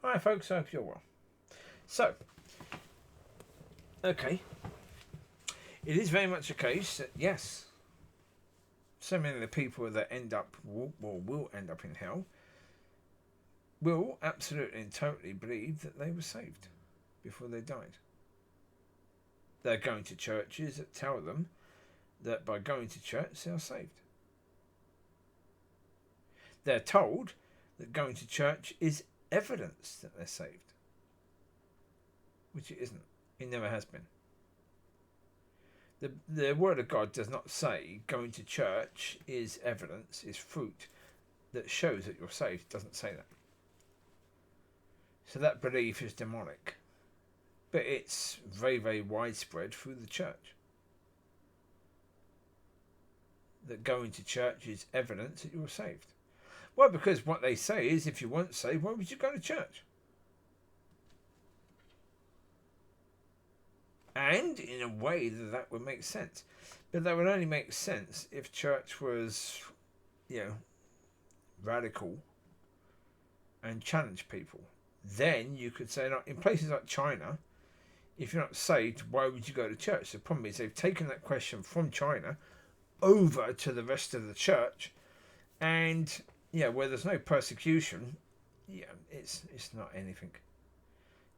Hi folks, I hope you're well. So, okay, it is very much a case that yes, so many of the people that end up will end up in hell will absolutely and totally believe that they were saved before they died. They're going to churches that tell them that by going to church they are saved. They're told that going to church is evidence that they're saved, which it isn't. It never has been. The Word of God does not say going to church is evidence, is fruit that shows that you're saved. It doesn't say that. So that belief is demonic. But it's very, very widespread through the church. That going to church is evidence that you're saved. Well, because what they say is if you weren't saved, why would you go to church? And in a way that would make sense. But that would only make sense if church was, radical and challenged people. Then you could say, in places like China, if you're not saved, why would you go to church? The problem is they've taken that question from China over to the rest of the church. And, where there's no persecution, it's not anything.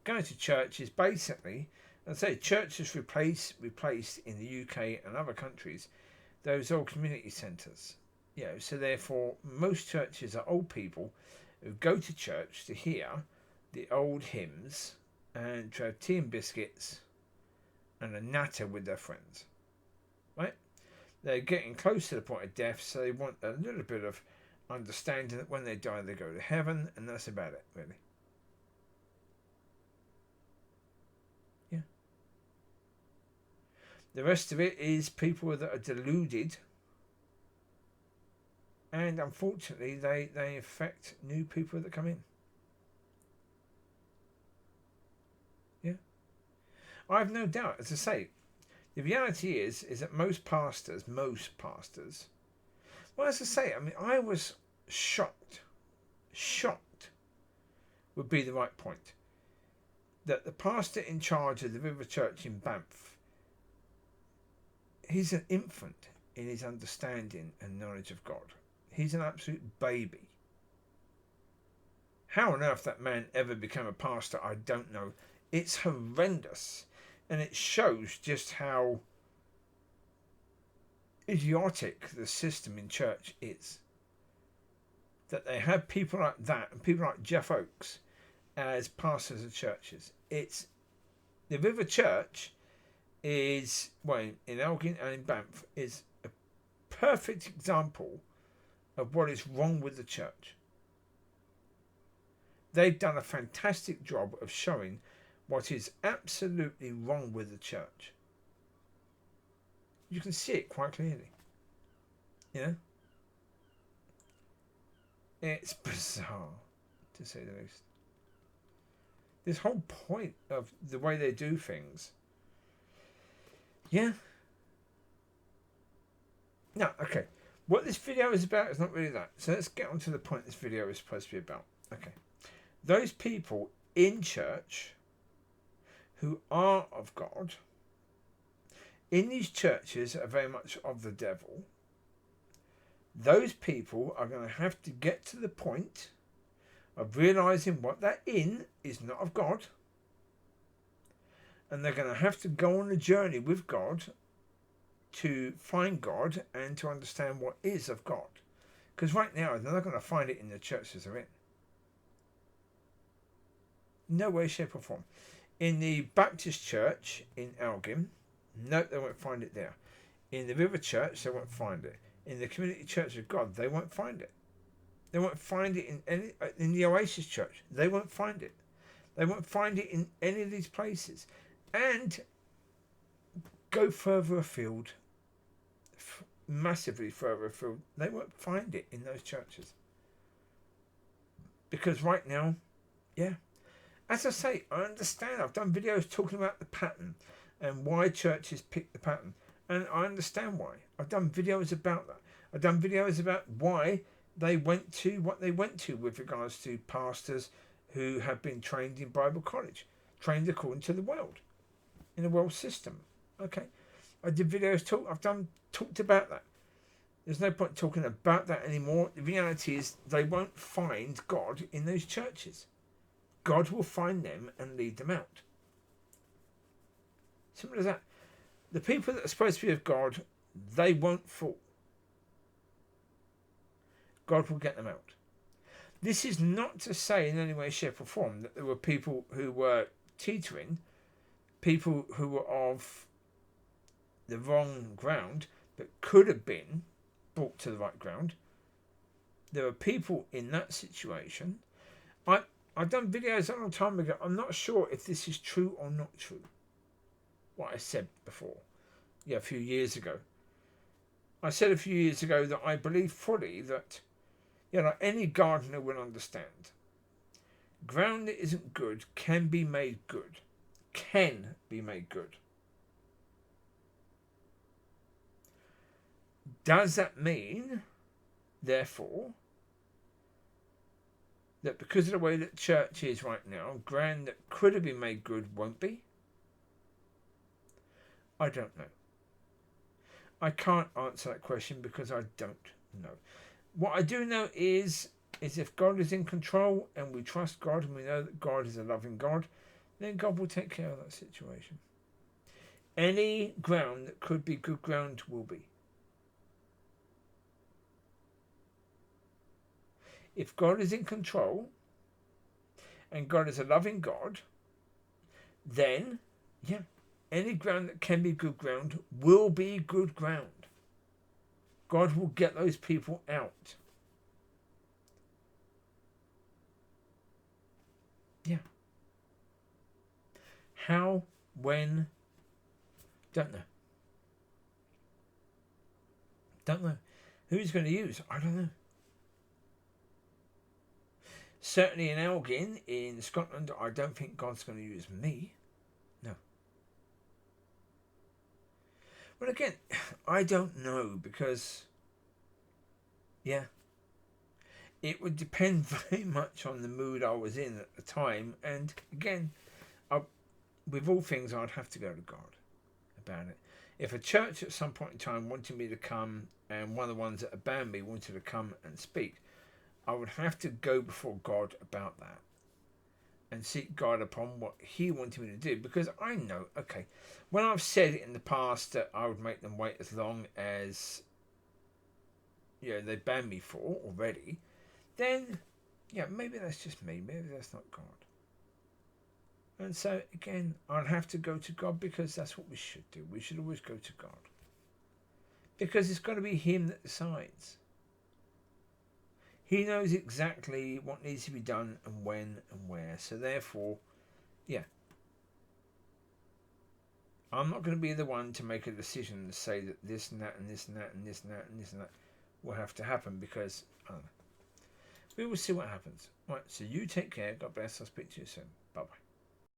Going to church is basically, I'd say church has replaced in the UK and other countries those old community centres. So therefore most churches are old people who go to church to hear the old hymns and to have tea and biscuits and a natter with their friends. Right? They're getting close to the point of death, so they want a little bit of understanding that when they die they go to heaven, and that's about it, really. The rest of it is people that are deluded, and unfortunately they affect new people that come in. Yeah. I have no doubt, as I say, the reality is that most pastors, well, as I say, I was shocked would be the right point, that the pastor in charge of the River Church in Banff, he's an infant in his understanding and knowledge of God. He's an absolute baby. How on earth that man ever became a pastor, I don't know. It's horrendous. And it shows just how idiotic the system in church is. That they have people like that and people like Jeff Oakes as pastors of churches. It's the River Church is, in Elgin and in Banff, is a perfect example of what is wrong with the church. They've done a fantastic job of showing what is absolutely wrong with the church. You can see it quite clearly. It's bizarre, to say the least. This whole point of the way they do things. Yeah. No, okay. What this video is about is not really that. So let's get on to the point this video is supposed to be about. Okay. Those people in church who are of God, in these churches are very much of the devil, those people are going to have to get to the point of realising what they're in is not of God. And they're going to have to go on a journey with God to find God and to understand what is of God. Because right now, they're not going to find it in the churches they're in. No way, shape or form. In the Baptist church in Elgin, no, they won't find it there. In the River Church, they won't find it. In the Community Church of God, they won't find it. They won't find it in the Oasis Church. They won't find it. They won't find it in any of these places. And go further afield, massively further afield, they won't find it in those churches. Because right now, as I say, I understand. I've done videos talking about the pattern and why churches pick the pattern. And I understand why. I've done videos about that. I've done videos about why they went to what they went to with regards to pastors who have been trained in Bible college, trained according to the world, in the world system. Okay, I did videos talked about that. There's no point talking about that anymore. The reality is they won't find God in those churches. God will find them and lead them out. Simple as that. The people that are supposed to be of God, they won't fall. God will get them out. This is not to say in any way, shape or form that there were people who were teetering, people who were of the wrong ground, but could have been brought to the right ground. There are people in that situation. I've done videos a long time ago. I'm not sure if this is true or not true. What I said before. Yeah, a few years ago. I said a few years ago that I believe fully that, any gardener will understand. Ground that isn't good can be made good. Can be made good. Does that mean, therefore, that because of the way that church is right now, ground that could have been made good won't be? I don't know. I can't answer that question because I don't know. What I do know is if God is in control and we trust God and we know that God is a loving God, then God will take care of that situation. Any ground that could be good ground will be. If God is in control and God is a loving God, then, any ground that can be good ground will be good ground. God will get those people out. Yeah. How, when, don't know. Don't know. Who he's going to use? I don't know. Certainly in Elgin, in Scotland, I don't think God's going to use me. No. Well, again, I don't know because, it would depend very much on the mood I was in at the time. And again, with all things, I'd have to go to God about it. If a church at some point in time wanted me to come and one of the ones that had banned me wanted to come and speak, I would have to go before God about that and seek God upon what he wanted me to do, because I know, okay, when I've said it in the past that I would make them wait as long as they banned me for already, then maybe that's just me, maybe that's not God. And so again, I'll have to go to God, because that's what we should do. We should always go to God, because it's got to be him that decides. He knows exactly what needs to be done and when and where. So therefore, I'm not going to be the one to make a decision and say that this and that and this and that and this and that and this and that will have to happen, because I don't know. We will see what happens. Right, so you take care. God bless. I'll speak to you soon. Bye-bye.